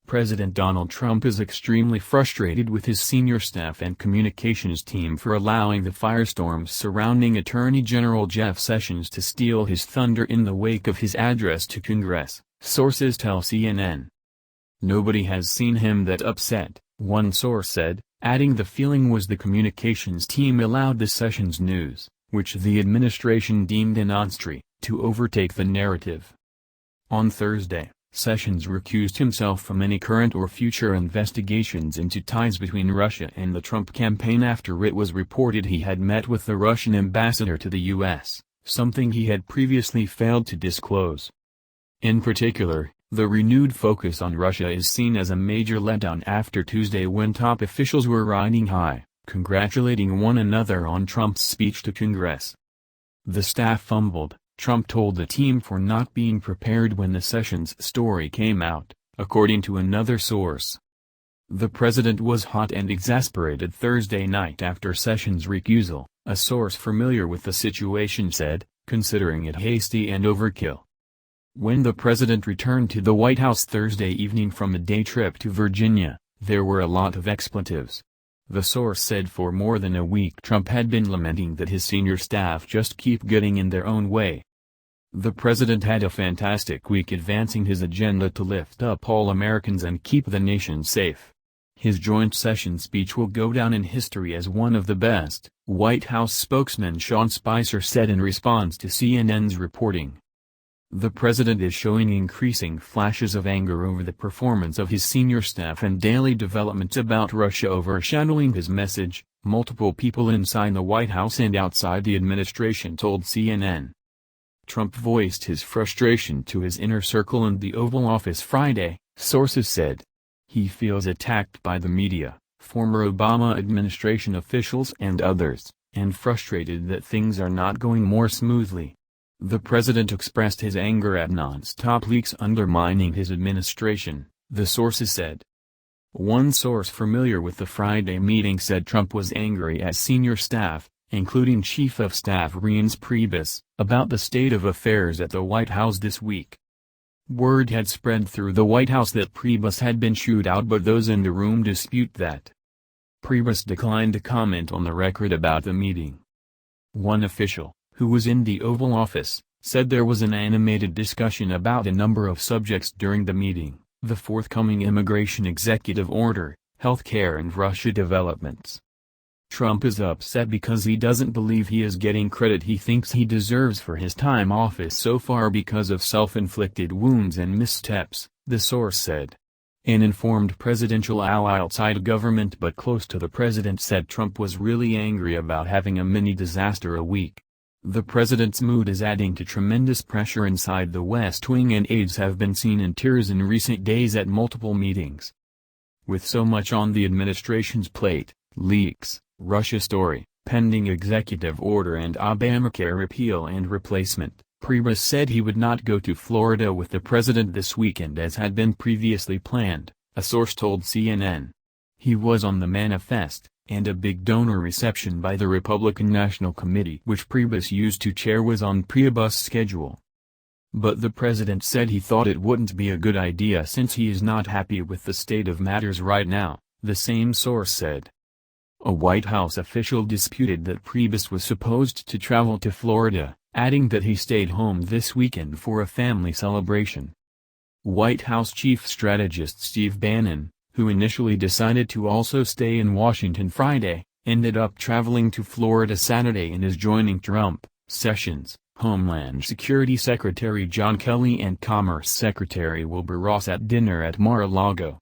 President Donald Trump is extremely frustrated with his senior staff and communications team for allowing the firestorms surrounding Attorney General Jeff Sessions to steal his thunder in the wake of his address to Congress, sources tell CNN. "Nobody has seen him that upset," one source said, adding the feeling was the communications team allowed the Sessions news, which the administration deemed a non-story, to overtake the narrative. On Thursday, Sessions recused himself from any current or future investigations into ties between Russia and the Trump campaign after it was reported he had met with the Russian ambassador to the U.S., something he had previously failed to disclose. In particular, the renewed focus on Russia is seen as a major letdown after Tuesday when top officials were riding high, congratulating one another on Trump's speech to Congress. The staff fumbled, Trump told the team, for not being prepared when the Sessions story came out, according to another source. The president was hot and exasperated Thursday night after Sessions' recusal, a source familiar with the situation said, considering it hasty and overkill. When the president returned to the White House Thursday evening from a day trip to Virginia, there were a lot of expletives. The source said for more than a week Trump had been lamenting that his senior staff just keep getting in their own way. The president had a fantastic week advancing his agenda to lift up all Americans and keep the nation safe. His joint session speech will go down in history as one of the best, White House spokesman Sean Spicer said in response to CNN's reporting. The president is showing increasing flashes of anger over the performance of his senior staff and daily developments about Russia overshadowing his message, multiple people inside the White House and outside the administration told CNN. Trump voiced his frustration to his inner circle in the Oval Office Friday, sources said. He feels attacked by the media, former Obama administration officials and others, and frustrated that things are not going more smoothly. The president expressed his anger at non-stop leaks undermining his administration, the sources said. One source familiar with the Friday meeting said Trump was angry at senior staff, including Chief of Staff Reince Priebus, about the state of affairs at the White House this week. Word had spread through the White House that Priebus had been chewed out, but those in the room dispute that. Priebus declined to comment on the record about the meeting. One official, who was in the Oval Office, said there was an animated discussion about a number of subjects during the meeting, the forthcoming immigration executive order, health care and Russia developments. Trump is upset because he doesn't believe he is getting credit he thinks he deserves for his time office so far because of self-inflicted wounds and missteps, the source said. An informed presidential ally outside government but close to the president said Trump was really angry about having a mini-disaster a week. The president's mood is adding to tremendous pressure inside the West Wing, and aides have been seen in tears in recent days at multiple meetings. With so much on the administration's plate, leaks, Russia story, pending executive order and Obamacare repeal and replacement, Priebus said he would not go to Florida with the president this weekend as had been previously planned, a source told CNN. He was on the manifest, and a big donor reception by the Republican National Committee which Priebus used to chair was on Priebus' schedule. But the president said he thought it wouldn't be a good idea since he is not happy with the state of matters right now, the same source said. A White House official disputed that Priebus was supposed to travel to Florida, adding that he stayed home this weekend for a family celebration. White House chief strategist Steve Bannon, who initially decided to also stay in Washington Friday, ended up traveling to Florida Saturday and is joining Trump, Sessions, Homeland Security Secretary John Kelly and Commerce Secretary Wilbur Ross at dinner at Mar-a-Lago.